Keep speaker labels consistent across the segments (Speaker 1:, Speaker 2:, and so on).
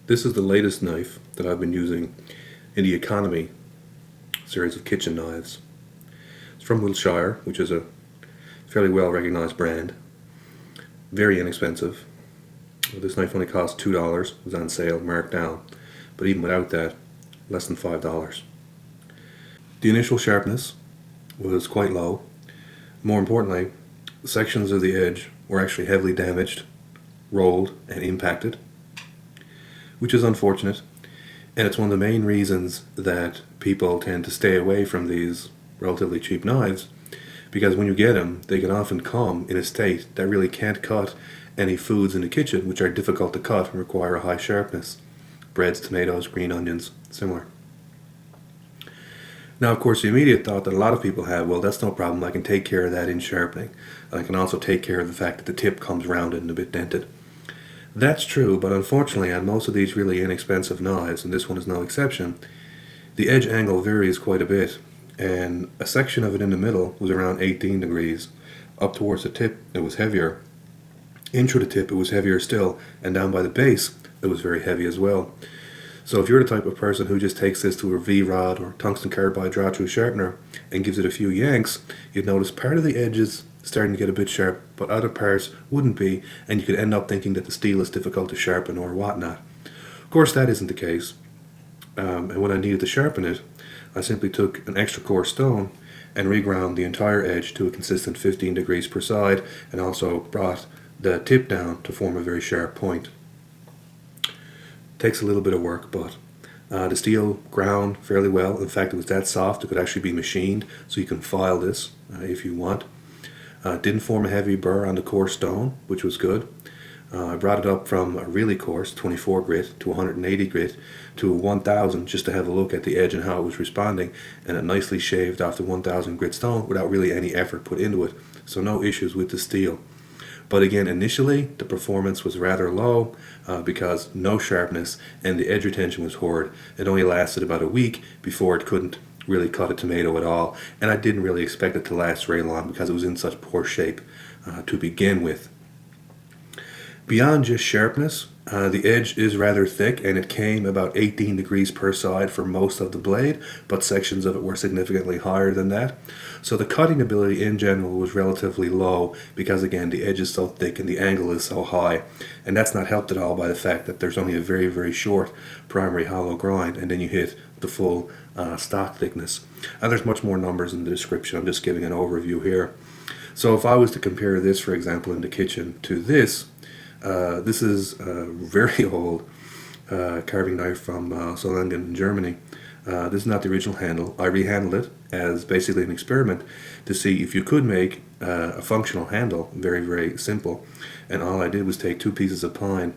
Speaker 1: This is the latest knife that I've been using in the economy series of kitchen knives. It's from Wiltshire, which is a fairly well recognized brand. Very inexpensive. This knife only cost $2, it was on sale, marked down, but even without that, less than $5. The initial sharpness was quite low. More importantly, sections of the edge were actually heavily damaged, rolled, and impacted, which is unfortunate, and it's one of the main reasons that people tend to stay away from these relatively cheap knives, because when you get them, they can often come in a state that really can't cut any foods in the kitchen, which are difficult to cut and require a high sharpness. Breads, tomatoes, green onions, similar. Now, of course, the immediate thought that a lot of people have, well, that's no problem, I can take care of that in sharpening. I can also take care of the fact that the tip comes rounded and a bit dented. That's true, but unfortunately on most of these really inexpensive knives, and this one is no exception, the edge angle varies quite a bit, and a section of it in the middle was around 18 degrees. Up towards the tip it was heavier. In through the tip it was heavier still, and down by the base it was very heavy as well. So if you're the type of person who just takes this to a V-rod or tungsten carbide draw-through sharpener and gives it a few yanks, you'd notice part of the edges starting to get a bit sharp, but other parts wouldn't be, and you could end up thinking that the steel is difficult to sharpen or whatnot. Of course, that isn't the case. And when I needed to sharpen it, I simply took an extra coarse stone and reground the entire edge to a consistent 15 degrees per side, and also brought the tip down to form a very sharp point. Takes a little bit of work, but the steel ground fairly well. In fact, it was that soft it could actually be machined, so you can file this if you want. Didn't form a heavy burr on the coarse stone, which was good. I brought it up from a really coarse 24 grit to 180 grit to a 1000 just to have a look at the edge and how it was responding, and it nicely shaved off the 1000 grit stone without really any effort put into it, so no issues with the steel. But again, initially the performance was rather low because no sharpness, and the edge retention was horrid. It only lasted about a week before it couldn't really cut a tomato at all, and I didn't really expect it to last very long because it was in such poor shape to begin with. Beyond just sharpness, the edge is rather thick, and it came about 18 degrees per side for most of the blade, but sections of it were significantly higher than that. So the cutting ability in general was relatively low because, again, the edge is so thick and the angle is so high, and that's not helped at all by the fact that there's only a very, very short primary hollow grind, and then you hit the full stock thickness. And there's much more numbers in the description. I'm just giving an overview here. So if I was to compare this, for example, in the kitchen to this, this is a very old carving knife from Solingen in Germany. This is not the original handle. I rehandled it as basically an experiment to see if you could make a functional handle, very, very simple. And all I did was take 2 pieces of pine,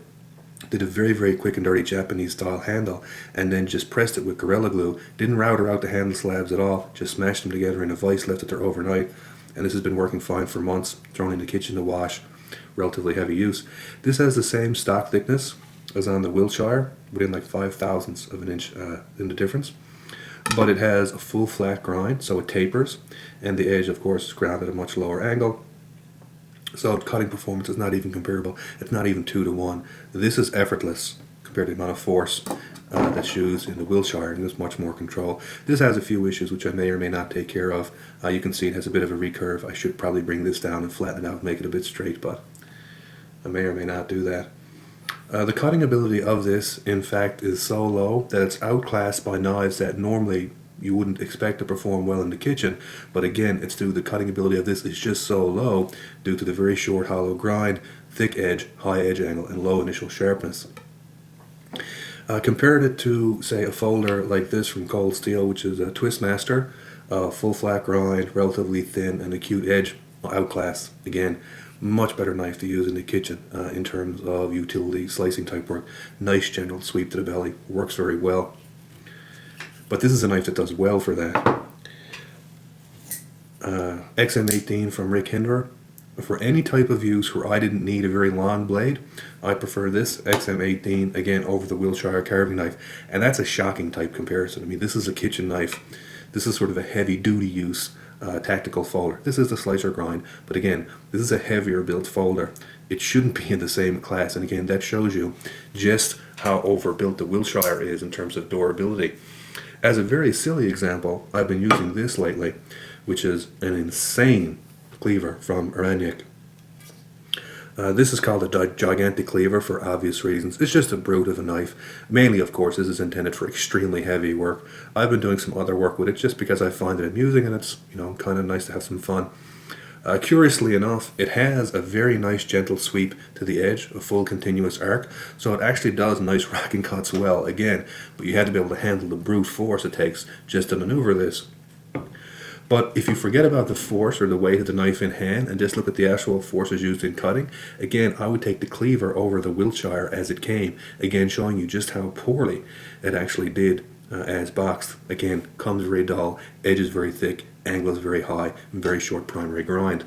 Speaker 1: did a very, very quick and dirty Japanese style handle, and then just pressed it with Gorilla Glue. Didn't router out the handle slabs at all, just smashed them together in a vise, left it there overnight, and this has been working fine for months. Thrown in the kitchen to wash, relatively heavy use. This has the same stock thickness as on the Wiltshire, within like 0.005 of an inch in the difference, but it has a full flat grind, so it tapers, and the edge, of course, is ground at a much lower angle. So cutting performance is not even comparable. It's not even 2 to 1. This is effortless compared to the amount of force that's used in the Wiltshire, and there's much more control. This has a few issues which I may or may not take care of. You can see it has a bit of a recurve. I should probably bring this down and flatten it out, make it a bit straight, but I may or may not do that. The cutting ability of this, in fact, is so low that it's outclassed by knives that normally you wouldn't expect to perform well in the kitchen, but again, it's due to the cutting ability of this is just so low due to the very short hollow grind, thick edge, high edge angle, and low initial sharpness. Compared it to, say, a folder like this from Cold Steel, which is a Twistmaster, full flat grind, relatively thin, and acute edge, outclass. Again, much better knife to use in the kitchen in terms of utility, slicing type work. Nice general sweep to the belly, works very well. But this is a knife that does well for that. XM-18 from Rick Hinder. For any type of use where I didn't need a very long blade, I prefer this XM-18 again over the Wiltshire carving knife, and that's a shocking type comparison. I mean, this is a kitchen knife. This is sort of a heavy duty use tactical folder. This is the slicer grind, but again, this is a heavier built folder. It shouldn't be in the same class, and again, that shows you just how overbuilt the Wiltshire is in terms of durability. As a very silly example, I've been using this lately, which is an insane cleaver from Aryanik. This is called a gigantic cleaver for obvious reasons. It's just a brute of a knife. Mainly, of course, this is intended for extremely heavy work. I've been doing some other work with it just because I find it amusing, and it's, you know, kind of nice to have some fun. Curiously enough, it has a very nice gentle sweep to the edge, a full continuous arc, so it actually does nice racking cuts well, again, but you have to be able to handle the brute force it takes just to maneuver this. But if you forget about the force or the weight of the knife in hand and just look at the actual forces used in cutting, again, I would take the Cleaver over the Wiltshire as it came, again showing you just how poorly it actually did as boxed. Again, comes very dull, edge is very thick, angle is very high, and very short primary grind.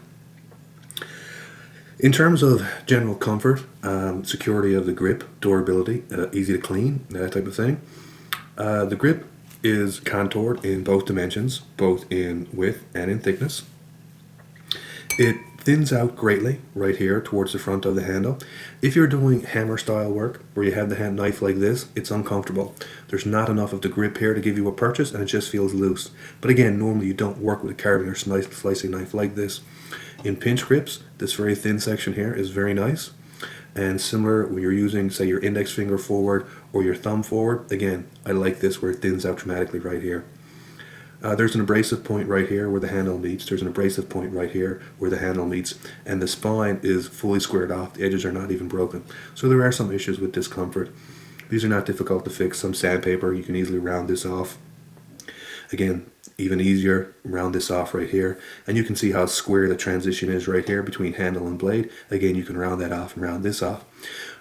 Speaker 1: In terms of general comfort, security of the grip, durability, easy to clean, that type of thing, the grip is contoured in both dimensions, both in width and in thickness. It thins out greatly right here towards the front of the handle. If you're doing hammer style work where you have the hand knife like this, it's uncomfortable. There's not enough of the grip here to give you a purchase, and it just feels loose. But again, normally you don't work with a carving or slicing knife like this. In pinch grips, this very thin section here is very nice. And similar when you're using, say, your index finger forward or your thumb forward, again, I like this where it thins out dramatically right here. There's an abrasive point right here where the handle meets. There's an abrasive point right here where the handle meets. And the spine is fully squared off. The edges are not even broken. So there are some issues with discomfort. These are not difficult to fix. Some sandpaper, you can easily round this off. Again, even easier, round this off right here, and you can see how square the transition is right here between handle and blade. Again, you can round that off and round this off.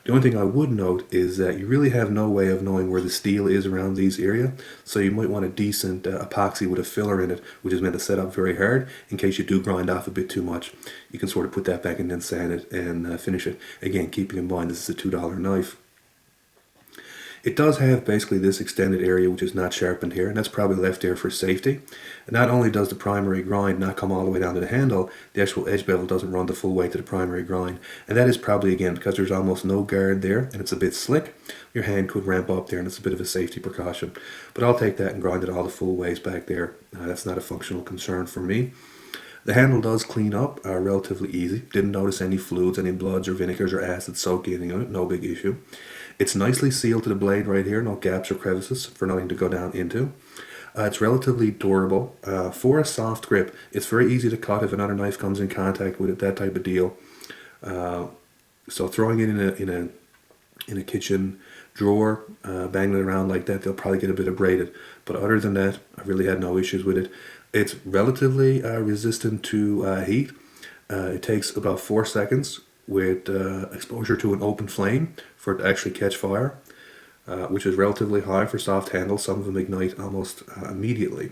Speaker 1: The only thing I would note is that you really have no way of knowing where the steel is around these area, so you might want a decent epoxy with a filler in it, which is meant to set up very hard in case you do grind off a bit too much. You can sort of put that back and then sand it and finish it. Again, keeping in mind this is a $2 knife. It does have basically this extended area which is not sharpened here, and that's probably left there for safety. And not only does the primary grind not come all the way down to the handle, the actual edge bevel doesn't run the full way to the primary grind. And that is probably, again, because there's almost no guard there and it's a bit slick, your hand could ramp up there and it's a bit of a safety precaution. But I'll take that and grind it all the full ways back there. That's not a functional concern for me. The handle does clean up relatively easy. Didn't notice any fluids, any bloods or vinegars or acids soaking in it, no big issue. It's nicely sealed to the blade right here, no gaps or crevices for nothing to go down into. It's relatively durable. For a soft grip, it's very easy to cut if another knife comes in contact with it, that type of deal. So throwing it in a kitchen drawer, banging it around like that, they'll probably get a bit abraded. But other than that, I really had no issues with it. It's relatively resistant to heat. It takes about 4 seconds with exposure to an open flame for it to actually catch fire, which is relatively high for soft handles. Some of them ignite almost immediately.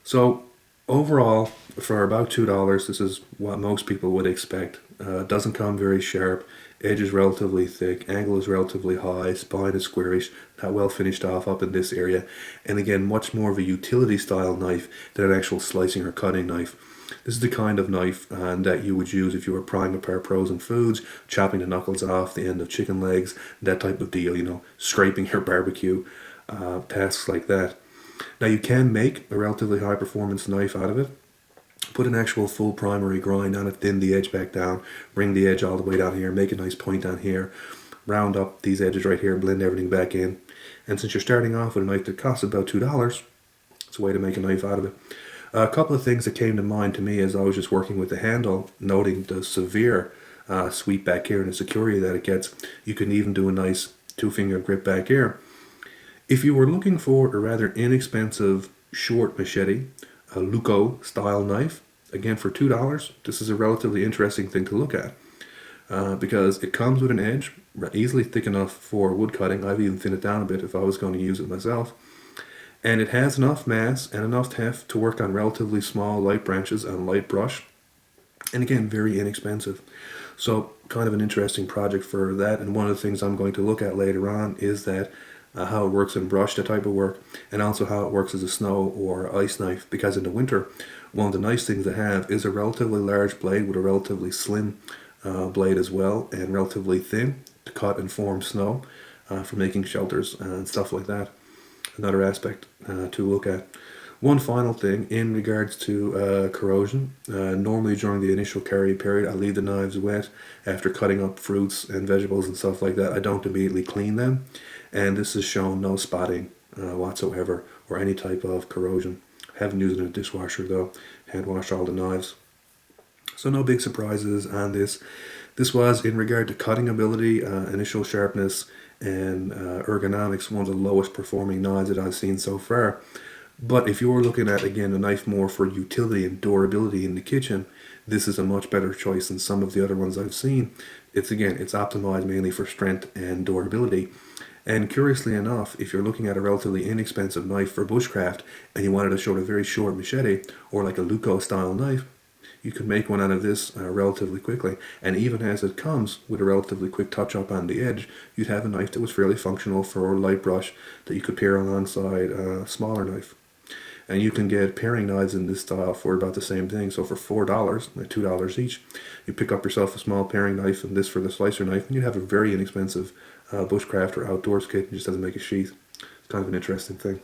Speaker 1: So overall, for about $2, this is what most people would expect. It doesn't come very sharp, edge is relatively thick, angle is relatively high, spine is squarish, not well finished off up in this area, and again, much more of a utility style knife than an actual slicing or cutting knife. This is the kind of knife that you would use if you were prying apart frozen foods, chopping the knuckles off the end of chicken legs, that type of deal, you know, scraping your barbecue, tasks like that. Now you can make a relatively high performance knife out of it. Put an actual full primary grind on it, thin the edge back down, bring the edge all the way down here, make a nice point down here, round up these edges right here, blend everything back in. And since you're starting off with a knife that costs about $2, it's a way to make a knife out of it. A couple of things that came to mind to me as I was just working with the handle, noting the severe sweep back here and the security that it gets. You can even do a nice 2-finger grip back here. If you were looking for a rather inexpensive short machete, a Luco style knife, again for $2, this is a relatively interesting thing to look at because it comes with an edge easily thick enough for wood cutting. I've even thinned it down a bit if I was going to use it myself. And it has enough mass and enough heft to work on relatively small light branches and light brush. And again, very inexpensive. So kind of an interesting project for that. And one of the things I'm going to look at later on is that how it works in brush, that type of work, and also how it works as a snow or ice knife, because in the winter, one of the nice things to have is a relatively large blade with a relatively slim blade as well, and relatively thin to cut and form snow for making shelters and stuff like that. Another aspect to look at. One final thing in regards to corrosion. Normally during the initial carry period, I leave the knives wet after cutting up fruits and vegetables and stuff like that. I don't immediately clean them, and this has shown no spotting whatsoever or any type of corrosion. Haven't used it in a dishwasher though. Hand washed all the knives. So no big surprises on this. This was, in regard to cutting ability, initial sharpness, and ergonomics, one of the lowest performing knives that I've seen so far. But if you're looking at, again, a knife more for utility and durability in the kitchen, this is a much better choice than some of the other ones I've seen. It's optimized mainly for strength and durability. And curiously enough, if you're looking at a relatively inexpensive knife for bushcraft and you wanted to shoot a very short machete or like a Luco style knife, you could make one out of this relatively quickly. And even as it comes with a relatively quick touch up on the edge, you'd have a knife that was fairly functional for a light brush that you could pair alongside a smaller knife. And you can get paring knives in this style for about the same thing. So for $4, like $2 each, you pick up yourself a small paring knife and this for the slicer knife, and you have a very inexpensive bushcraft or outdoors kit. It just doesn't make a sheath. It's kind of an interesting thing.